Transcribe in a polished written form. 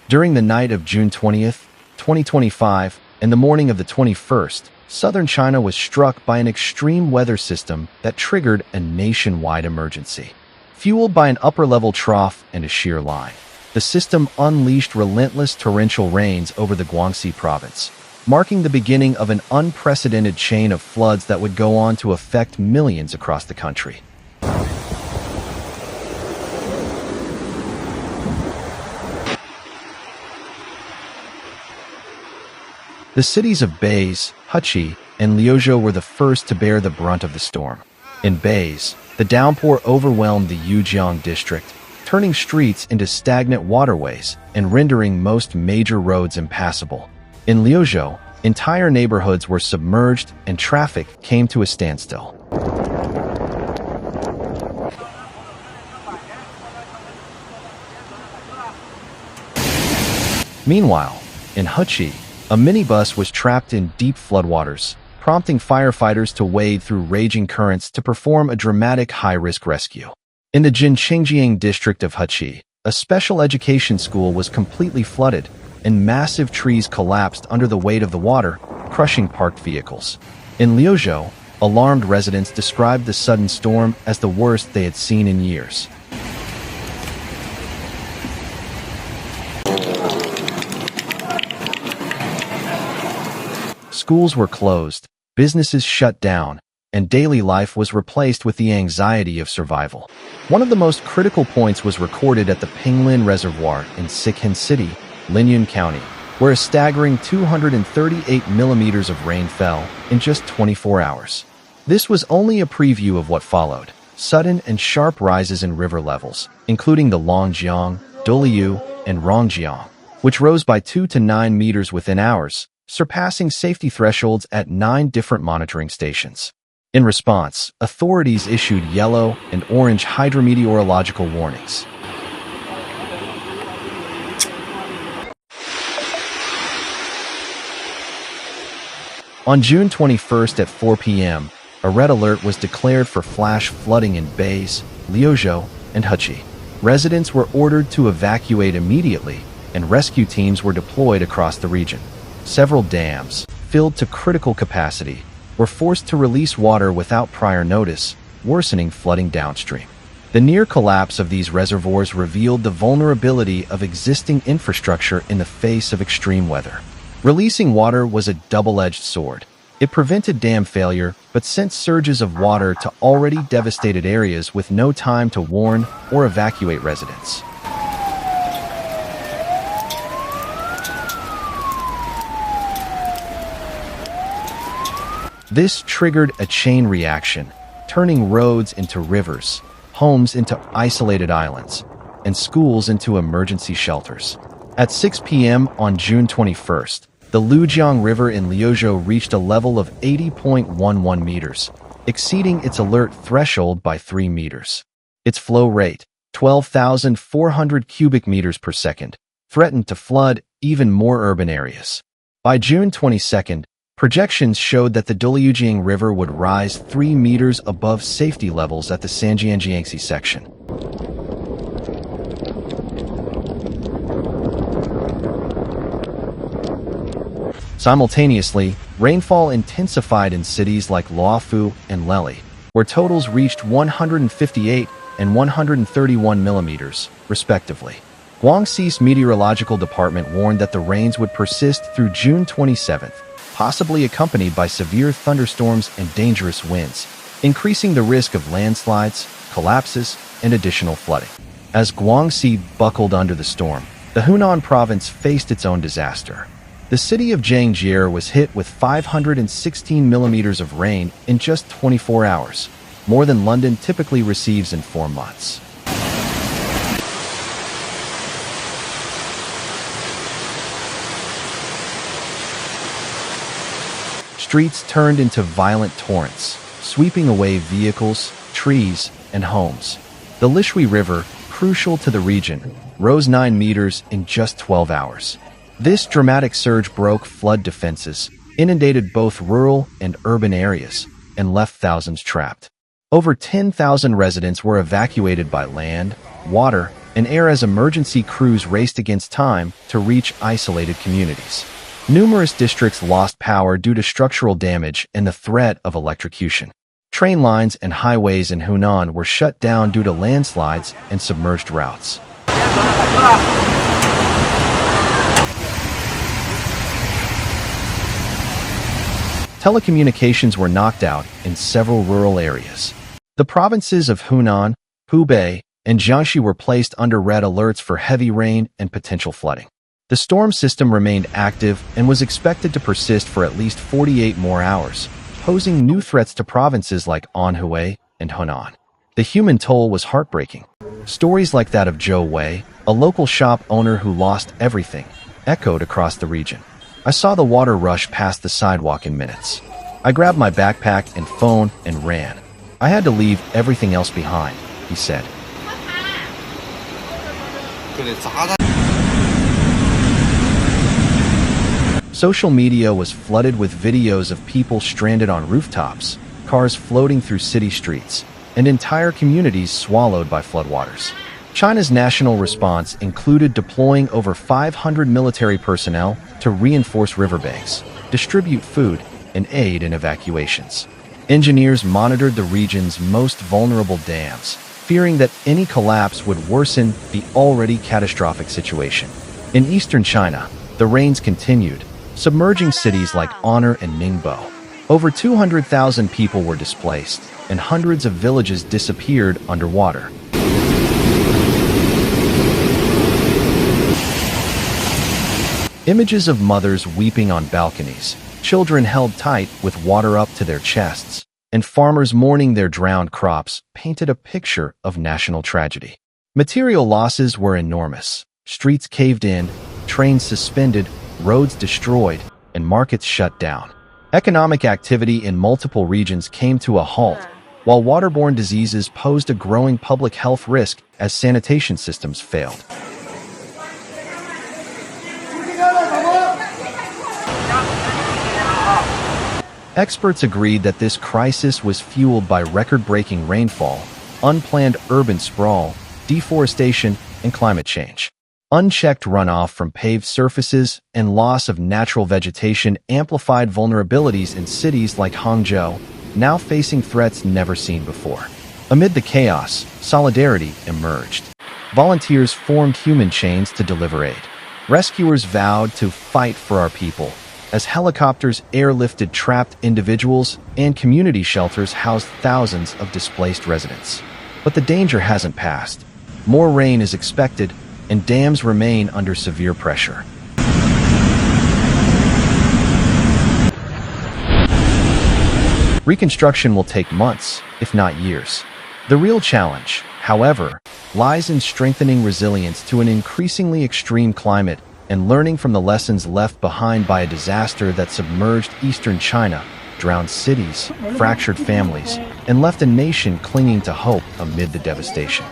During the night of June 20th, 2025, and the morning of the 21st, southern China was struck by an extreme weather system that triggered a nationwide emergency. Fueled by an upper-level trough and a shear line, the system unleashed relentless torrential rains over the Guangxi province, marking the beginning of an unprecedented chain of floods that would go on to affect millions across the country. The cities of Beis, Hubei, and Liuzhou were the first to bear the brunt of the storm. In Beis, the downpour overwhelmed the Yujiang district, turning streets into stagnant waterways and rendering most major roads impassable. In Liuzhou, entire neighborhoods were submerged and traffic came to a standstill. Meanwhile, in Hubei, a minibus was trapped in deep floodwaters, prompting firefighters to wade through raging currents to perform a dramatic high-risk rescue. In the Jinqingjiang district of Hubei, a special education school was completely flooded, and massive trees collapsed under the weight of the water, crushing parked vehicles. In Liuzhou, alarmed residents described the sudden storm as the worst they had seen in years. Schools were closed, businesses shut down, and daily life was replaced with the anxiety of survival. One of the most critical points was recorded at the Pinglin Reservoir in Sikhin City, Linyun County, where a staggering 238 millimeters of rain fell in just 24 hours. This was only a preview of what followed: sudden and sharp rises in river levels, including the Longjiang, Doliu, and Rongjiang, which rose by 2 to 9 meters within hours, surpassing safety thresholds at 9 different monitoring stations. In response, authorities issued yellow and orange hydrometeorological warnings. On June 21st at 4 p.m., a red alert was declared for flash flooding in Beis, Liuzhou, and Hubei. Residents were ordered to evacuate immediately, and rescue teams were deployed across the region. Several dams, filled to critical capacity, were forced to release water without prior notice, worsening flooding downstream. The near collapse of these reservoirs revealed the vulnerability of existing infrastructure in the face of extreme weather. Releasing water was a double-edged sword. It prevented dam failure, but sent surges of water to already devastated areas with no time to warn or evacuate residents. This triggered a chain reaction, turning roads into rivers, homes into isolated islands, and schools into emergency shelters. At 6 p.m. on June 21st, the Lujiang River in Liuzhou reached a level of 80.11 meters, exceeding its alert threshold by 3 meters. Its flow rate, 12,400 cubic meters per second, threatened to flood even more urban areas. By June 22nd, projections showed that the Doliujiang River would rise 3 meters above safety levels at the Sanjianjiangxi section. Simultaneously, rainfall intensified in cities like Luofu and Lely, where totals reached 158 and 131 millimeters, respectively. Guangxi's meteorological department warned that the rains would persist through June 27th, possibly accompanied by severe thunderstorms and dangerous winds, increasing the risk of landslides, collapses, and additional flooding. As Guangxi buckled under the storm, the Hunan province faced its own disaster. The city of Jiangxi was hit with 516 millimeters of rain in just 24 hours, more than London typically receives in 4 months. Streets turned into violent torrents, sweeping away vehicles, trees, and homes. The Lishui River, crucial to the region, rose 9 meters in just 12 hours. This dramatic surge broke flood defenses, inundated both rural and urban areas, and left thousands trapped. Over 10,000 residents were evacuated by land, water, an air as emergency crews raced against time to reach isolated communities. Numerous districts lost power due to structural damage and the threat of electrocution. Train lines and highways in Hunan were shut down due to landslides and submerged routes. Telecommunications were knocked out in several rural areas. The provinces of Hunan, Hubei, and Guangxi were placed under red alerts for heavy rain and potential flooding. The storm system remained active and was expected to persist for at least 48 more hours, posing new threats to provinces like Anhui and Hunan. The human toll was heartbreaking. Stories like that of Joe Wei, a local shop owner who lost everything, echoed across the region. I saw the water rush past the sidewalk in minutes. I grabbed my backpack and phone and ran. I had to leave everything else behind, he said. Social media was flooded with videos of people stranded on rooftops, cars floating through city streets, and entire communities swallowed by floodwaters. China's national response included deploying over 500 military personnel to reinforce riverbanks, distribute food, and aid in evacuations. Engineers monitored the region's most vulnerable dams, fearing that any collapse would worsen the already catastrophic situation. In eastern China, the rains continued, submerging cities like Honor and Ningbo. Over 200,000 people were displaced, and hundreds of villages disappeared underwater. Images of mothers weeping on balconies, children held tight with water up to their chests, and farmers mourning their drowned crops painted a picture of national tragedy. Material losses were enormous. Streets caved in, trains suspended, roads destroyed, and markets shut down. Economic activity in multiple regions came to a halt, while waterborne diseases posed a growing public health risk as sanitation systems failed. Experts agreed that this crisis was fueled by record-breaking rainfall, unplanned urban sprawl, deforestation, and climate change. Unchecked runoff from paved surfaces and loss of natural vegetation amplified vulnerabilities in cities like Hangzhou, now facing threats never seen before. Amid the chaos, solidarity emerged. Volunteers formed human chains to deliver aid. Rescuers vowed to fight for our people, as helicopters airlifted trapped individuals and community shelters housed thousands of displaced residents. But the danger hasn't passed. More rain is expected, and dams remain under severe pressure. Reconstruction will take months, if not years. The real challenge, however, lies in strengthening resilience to an increasingly extreme climate and learning from the lessons left behind by a disaster that submerged eastern China, drowned cities, fractured families, and left a nation clinging to hope amid the devastation.